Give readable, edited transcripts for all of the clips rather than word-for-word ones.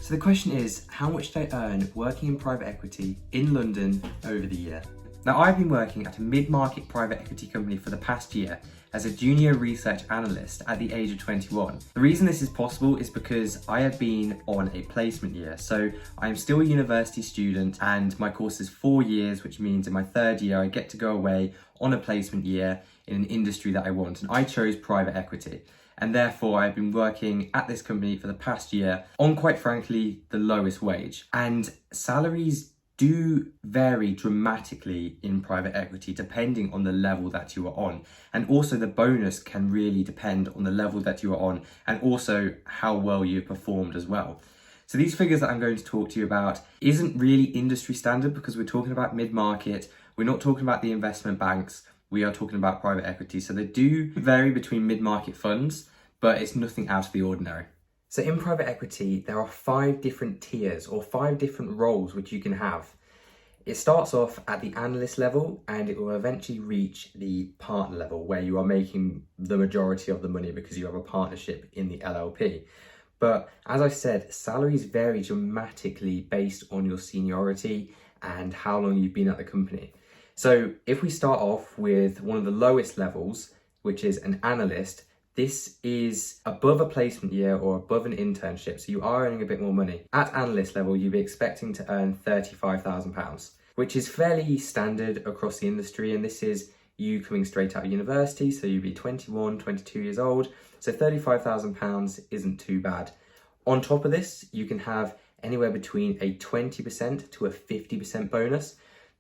So the question is, how much did I earn working in private equity in London over the year? Now, I've been working at a mid-market private equity company for the past year as a junior research analyst at the age of 21. The reason this is possible is because I have been on a placement year. So I'm still a university student and my course is 4 years, which means in my third year, I get to go away on a placement year in an industry that I want. And I chose private equity. And therefore I've been working at this company for the past year on, quite frankly, the lowest wage. And salaries do vary dramatically in private equity depending on the level that you are on. And also the bonus can really depend on the level that you are on and also how well you've performed as well. So these figures that I'm going to talk to you about isn't really industry standard because we're talking about mid-market. We're not talking about the investment banks. We are talking about private equity. So they do vary between mid-market funds, but it's nothing out of the ordinary. So in private equity, there are 5 different tiers or 5 different roles which you can have. It starts off at the analyst level and it will eventually reach the partner level where you are making the majority of the money because you have a partnership in the LLP. But as I said, salaries vary dramatically based on your seniority and how long you've been at the company. So if we start off with one of the lowest levels, which is an analyst, this is above a placement year or above an internship, so you are earning a bit more money. At analyst level, you'd be expecting to earn £35,000, which is fairly standard across the industry, and this is you coming straight out of university, so you'd be 21, 22 years old, so £35,000 isn't too bad. On top of this, you can have anywhere between a 20% to a 50% bonus.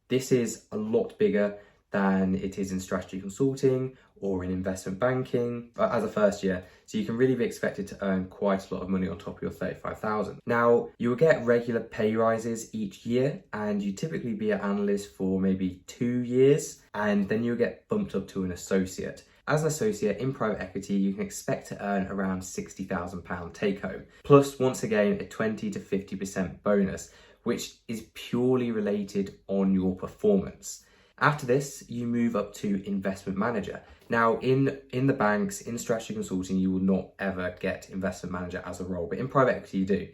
This is a lot bigger than it is in strategy consulting or in investment banking as a first year. So you can really be expected to earn quite a lot of money on top of your 35,000. Now, you will get regular pay rises each year and you typically be an analyst for maybe 2 years and then you'll get bumped up to an associate. As an associate in private equity, you can expect to earn around £60,000 take home. Plus, once again, a 20 to 50% bonus, which is purely related on your performance. After this, you move up to investment manager. Now, in the banks, in strategy consulting, you will not ever get investment manager as a role, but in private equity, you do.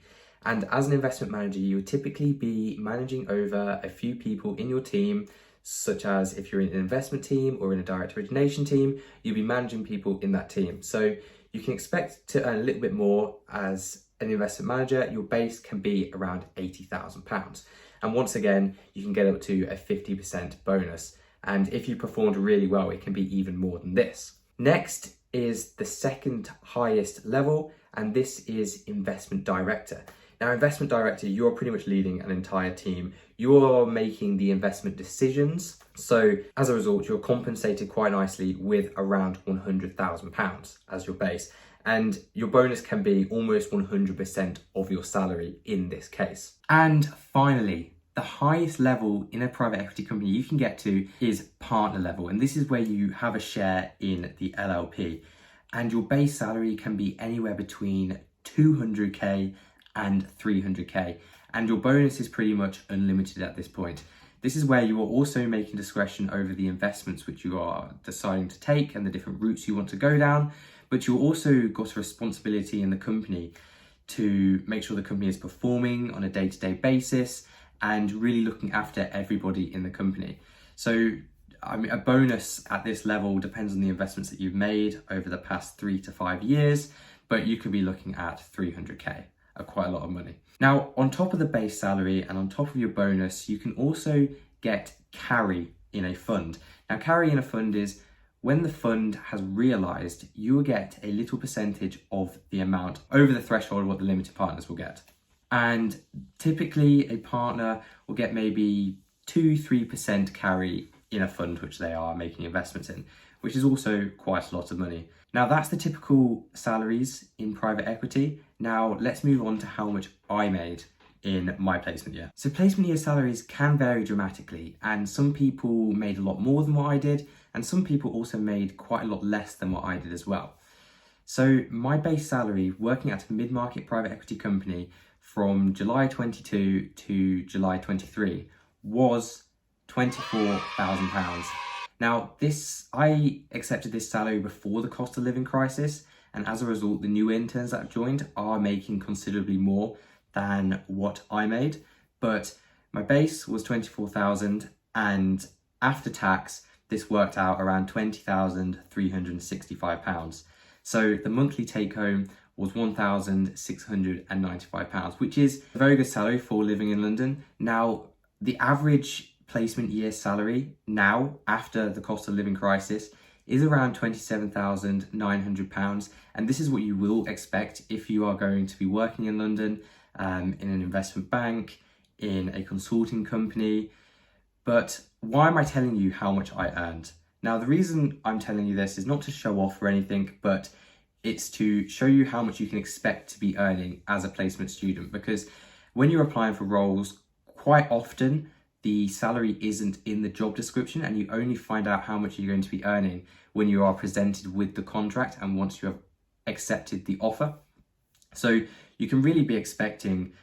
And as an investment manager, you would typically be managing over a few people in your team, such as if you're in an investment team or in a direct origination team, you'll be managing people in that team. So you can expect to earn a little bit more as an investment manager. Your base can be around £80,000. And once again, you can get up to a 50% bonus. And if you performed really well, it can be even more than this. Next is the second highest level, and this is investment director. Now, investment director, you're pretty much leading an entire team. You're making the investment decisions. So as a result, you're compensated quite nicely with around £100,000 as your base. And your bonus can be almost 100% of your salary in this case. And finally, the highest level in a private equity company you can get to is partner level. And this is where you have a share in the LLP. And your base salary can be anywhere between 200k and 300k. And your bonus is pretty much unlimited at this point. This is where you are also making discretion over the investments which you are deciding to take and the different routes you want to go down. But you also got a responsibility in the company to make sure the company is performing on a day-to-day basis and really looking after everybody in the company. So, I mean, a bonus at this level depends on the investments that you've made over the past 3 to 5 years, but you could be looking at 300k, quite a lot of money. Now, on top of the base salary and on top of your bonus, you can also get carry in a fund. Now, carry in a fund is when the fund has realised, you will get a little percentage of the amount over the threshold of what the limited partners will get. And typically a partner will get maybe 2-3% carry in a fund which they are making investments in, which is also quite a lot of money. Now, that's the typical salaries in private equity. Now let's move on to how much I made in my placement year. So placement year salaries can vary dramatically, and some people made a lot more than what I did, and some people also made quite a lot less than what I did as well. So my base salary working at a mid-market private equity company from July 22 to July 23 was £24,000. Now, I accepted this salary before the cost of living crisis, and as a result, the new interns that have joined are making considerably more than what I made, but my base was 24,000 and after tax, this worked out around £20,365. So the monthly take home was £1,695, which is a very good salary for living in London. Now, the average placement year salary now, after the cost of living crisis, is around £27,900. And this is what you will expect if you are going to be working in London, in an investment bank, in a consulting company. But why am I telling you how much I earned? Now, the reason I'm telling you this is not to show off or anything, but it's to show you how much you can expect to be earning as a placement student, because when you're applying for roles, quite often the salary isn't in the job description and you only find out how much you're going to be earning when you are presented with the contract and once you have accepted the offer. So you can really be expecting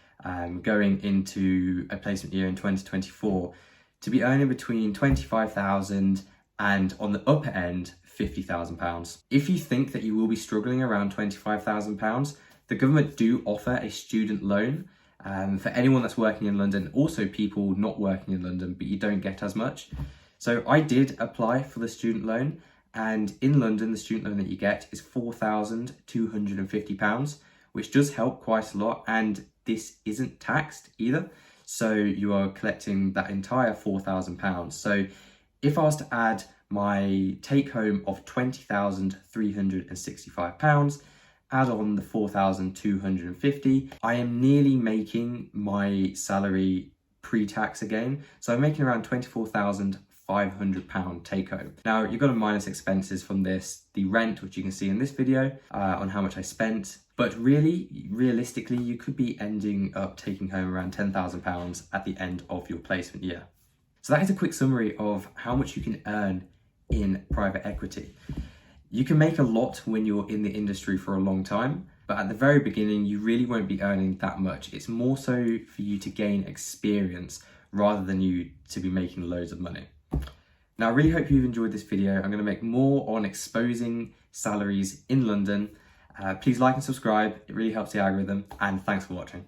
going into a placement year in 2024 to be earning between 25,000 and on the upper end, £50,000. If you think that you will be struggling around £25,000, the government do offer a student loan for anyone that's working in London, also people not working in London, but you don't get as much. So I did apply for the student loan, and in London, the student loan that you get is £4,250, which does help quite a lot, and this isn't taxed either. So you are collecting that entire £4,000. So if I was to add my take home of £20,365, add on the 4,250, I am nearly making my salary pre-tax again. So I'm making around £24,500 take home. Now you've got to minus expenses from this, the rent, which you can see in this video on how much I spent. But really, realistically, you could be ending up taking home around £10,000 at the end of your placement year. So that is a quick summary of how much you can earn in private equity. You can make a lot when you're in the industry for a long time, but at the very beginning, you really won't be earning that much. It's more so for you to gain experience rather than you to be making loads of money. Now, I really hope you've enjoyed this video. I'm going to make more on exposing salaries in London. Please like and subscribe. It really helps the algorithm, and thanks for watching.